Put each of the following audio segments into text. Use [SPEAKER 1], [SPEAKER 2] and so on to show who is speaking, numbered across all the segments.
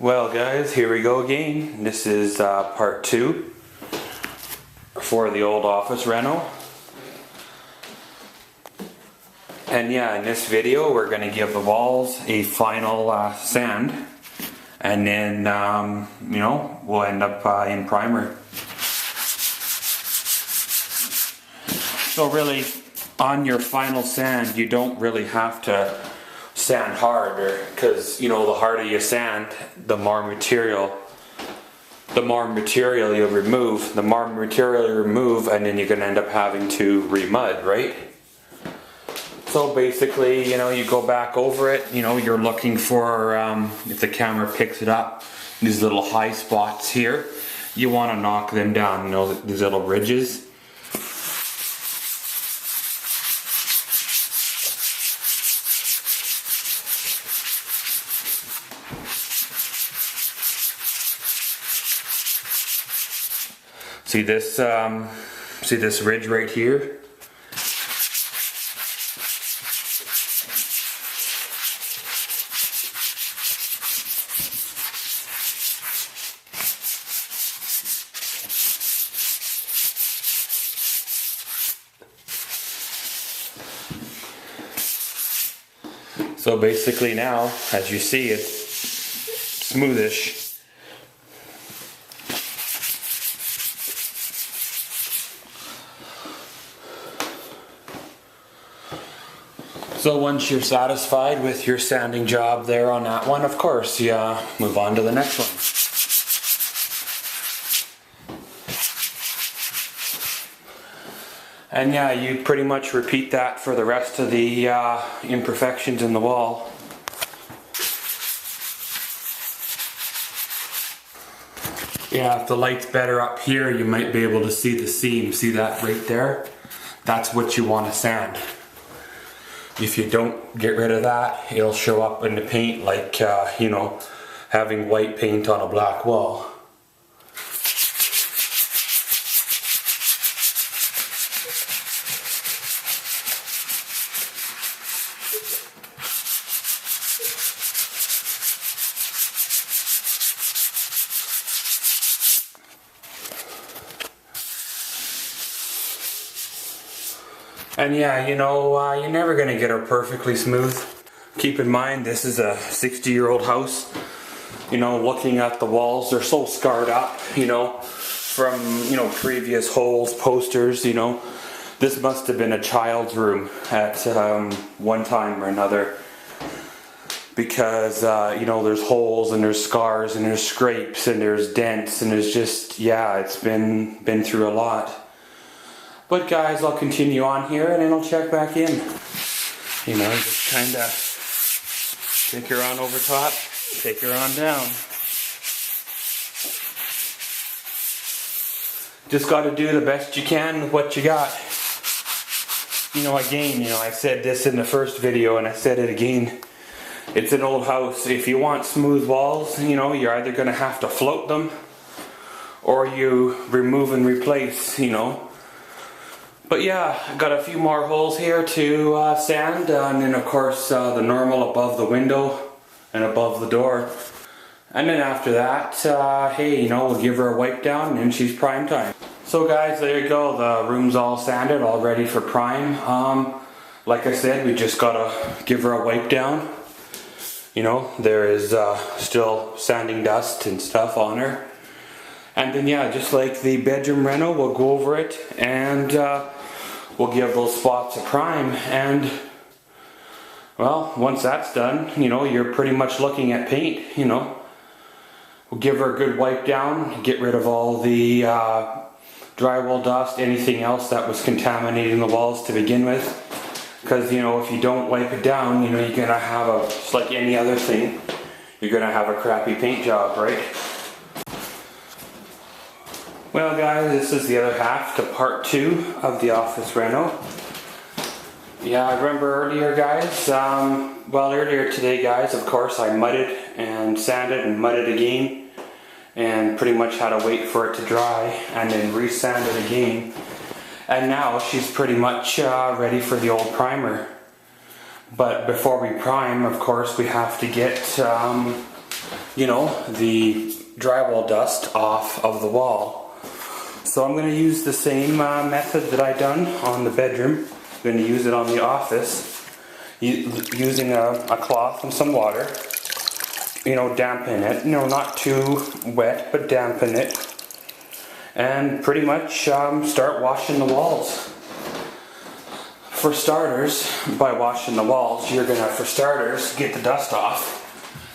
[SPEAKER 1] Well guys, here we go again. This is part 2 for the old office reno. And yeah, in this video we're going to give the walls a final sand. And then, we'll end up in primer. So really, on your final sand, you don't really have to sand hard, because the harder you sand, the more material you'll remove. The more material you remove, and then you're going to end up having to remud, right? So basically, you go back over it. You're looking for, if the camera picks it up, these little high spots here. You want to knock them down. These little ridges. See this ridge right here? So basically now, as you see, it's smoothish. So once you're satisfied with your sanding job there on that one, of course, you move on to the next one. And yeah, you pretty much repeat that for the rest of the imperfections in the wall. Yeah, if the light's better up here, you might be able to see the seam. See that right there? That's what you want to sand. If you don't get rid of that, it'll show up in the paint like, having white paint on a black wall. And yeah, you're never going to get her perfectly smooth. Keep in mind, this is a 60-year-old house. Looking at the walls, they're so scarred up, from, previous holes, posters, This must have been a child's room at one time or another. Because, there's holes and there's scars and there's scrapes and there's dents and there's just, it's been through a lot. But guys, I'll continue on here and then I'll check back in. Just kind of take her on over top, take her on down. Just got to do the best you can with what you got. Again, I said this in the first video and I said it again. It's an old house. If you want smooth walls, you're either going to have to float them or you remove and replace, But yeah, I got a few more holes here to sand, and then of course the normal above the window and above the door. And then after that, we'll give her a wipe down and she's prime time. So guys, there you go, the room's all sanded, all ready for prime. Like I said, we just gotta give her a wipe down. There is still sanding dust and stuff on her. And then yeah, just like the bedroom reno, we'll go over it and we'll give those spots a prime. And well, once that's done, you're pretty much looking at paint. We'll give her a good wipe down, get rid of all the drywall dust, anything else that was contaminating the walls to begin with. Because if you don't wipe it down, you're gonna have just like any other thing, you're gonna have a crappy paint job, right? Well guys, this is the other half to part 2 of the office reno. Yeah, I remember earlier guys, earlier today guys, of course I mudded and sanded and mudded again and pretty much had to wait for it to dry and then re-sand it again. And now she's pretty much ready for the old primer. But before we prime, of course, we have to get you know, the drywall dust off of the wall. So I'm going to use the same method that I done on the bedroom. I'm going to use it on the office, using a cloth and some water. You know, dampen it. You know, not too wet, but dampen it. And pretty much start washing the walls. For starters, by washing the walls, you're gonna, for starters, get the dust off.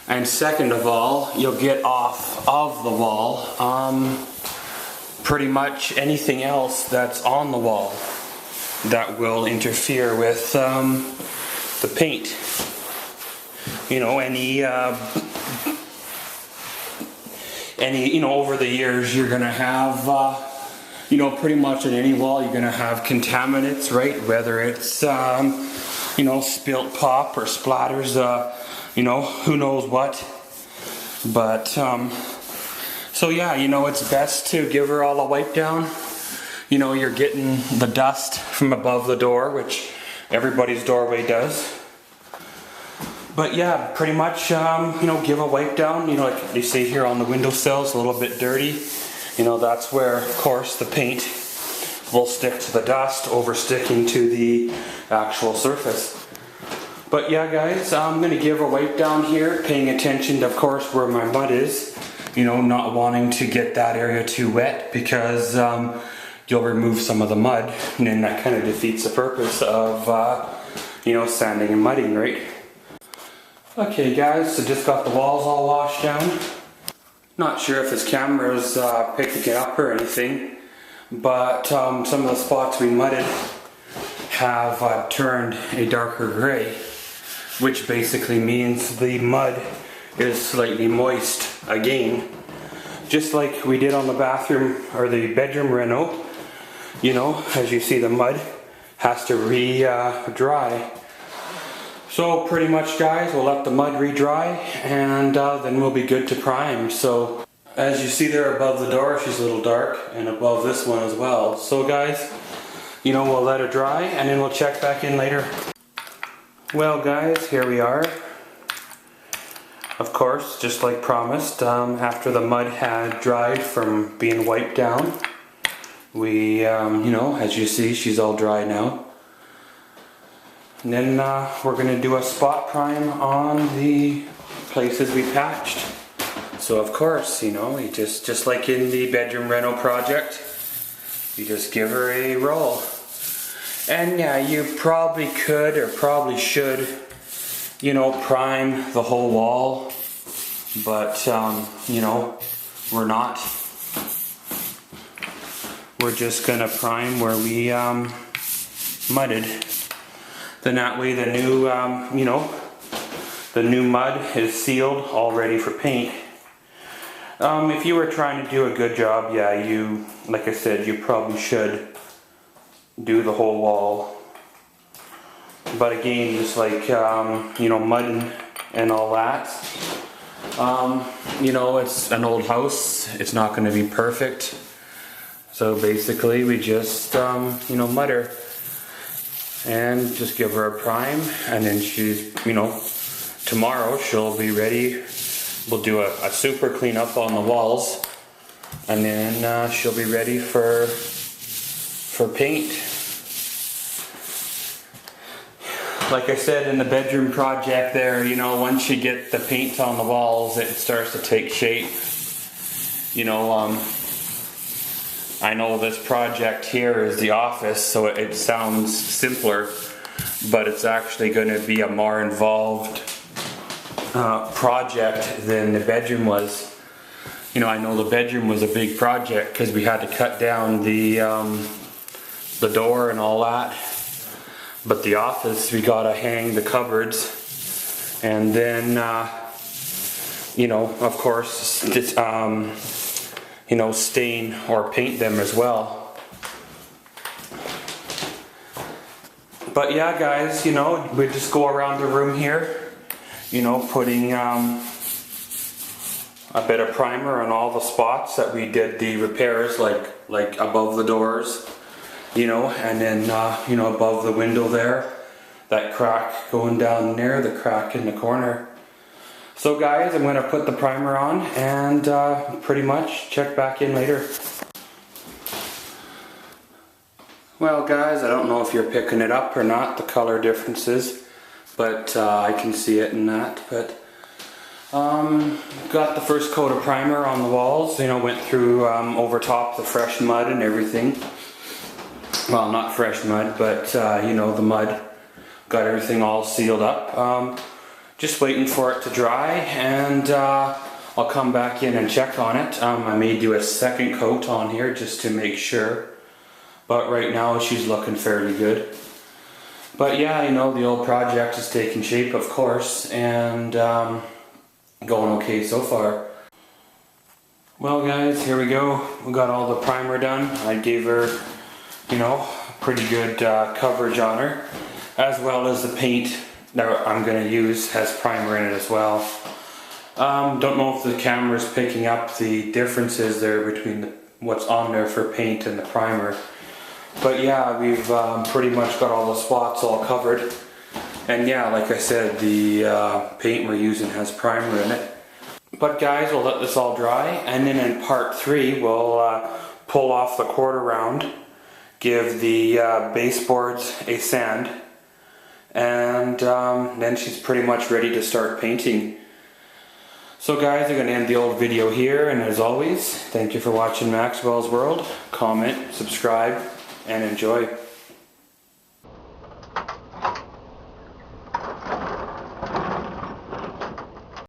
[SPEAKER 1] And second of all, you'll get off of the wall pretty much anything else that's on the wall that will interfere with the paint. You know, any, you know, over the years you're gonna have, you know, pretty much on any wall you're gonna have contaminants, right? Whether it's, you know, spilt pop or splatters, you know, who knows what. But, so yeah, you know, it's best to give her all a wipe down. You know, you're getting the dust from above the door, which everybody's doorway does. But yeah, pretty much, you know, give a wipe down. You know, like you see here on the windowsill, it's a little bit dirty. You know, that's where, of course, the paint will stick to the dust over sticking to the actual surface. But yeah, guys, I'm going to give a wipe down here, paying attention to, of course, where my mud is. You know, not wanting to get that area too wet, because you'll remove some of the mud, and then that kind of defeats the purpose of, you know, sanding and mudding, right? Okay guys, so just got the walls all washed down. Not sure if this camera's picking it up or anything, but some of the spots we mudded have turned a darker gray, which basically means the mud is slightly moist again. Just like we did on the bathroom or the bedroom reno. You know, as you see, the mud has to re-dry. So pretty much, guys, we'll let the mud re-dry, and then we'll be good to prime. So as you see there above the door, she's a little dark, and above this one as well. So guys, you know, we'll let her dry, and then we'll check back in later. Well guys, here we are. Of course, just like promised, after the mud had dried from being wiped down, we, you know, as you see, she's all dry now. And then we're going to do a spot prime on the places we patched. So of course, you know, you just like in the bedroom reno project, you just give her a roll. And yeah, you probably could or probably should, you know, prime the whole wall. But, you know, we're not. We're just going to prime where we mudded. Then that way the new, you know, the new mud is sealed, all ready for paint. If you were trying to do a good job, yeah, you, like I said, you probably should do the whole wall. But again, just like, you know, mud and all that, you know, it's an old house, it's not going to be perfect. So basically we just, you know, mud her. And just give her a prime, and then she's, you know, tomorrow she'll be ready. We'll do a super clean up on the walls, and then she'll be ready for paint. Like I said in the bedroom project there, you know, once you get the paint on the walls, it starts to take shape. You know, I know this project here is the office, so it sounds simpler, but it's actually going to be a more involved project than the bedroom was. You know, I know the bedroom was a big project because we had to cut down the door and all that, but the office, we got to hang the cupboards, and then, you know, of course, you know, stain or paint them as well. But yeah, guys, you know, we just go around the room here, you know, putting a bit of primer on all the spots that we did the repairs, like above the doors, you know, and then, you know, above the window there, that crack going down there, the crack in the corner. So guys, I'm going to put the primer on and pretty much check back in later. Well guys, I don't know if you're picking it up or not, the color differences, but I can see it in that. But got the first coat of primer on the walls, you know, went through over top the fresh mud and everything. Well, not fresh mud, but you know, the mud. Got everything all sealed up. Just waiting for it to dry, and I'll come back in and check on it. I may do a second coat on here just to make sure, but right now she's looking fairly good. But yeah, you know, the old project is taking shape, of course, and going okay so far. Well guys, here we go. We got all the primer done. I gave her, you know, pretty good coverage on her, as well as the paint that I'm going to use has primer in it as well. Don't know if the camera's picking up the differences there between what's on there for paint and the primer. But yeah, we've pretty much got all the spots all covered. And yeah, like I said, the paint we're using has primer in it. But guys, we'll let this all dry, and then in part 3 we'll pull off the quarter round, give the baseboards a sand, and then she's pretty much ready to start painting. So guys, I'm going to end the old video here, and as always, thank you for watching Maxwell's World. Comment, subscribe, and enjoy.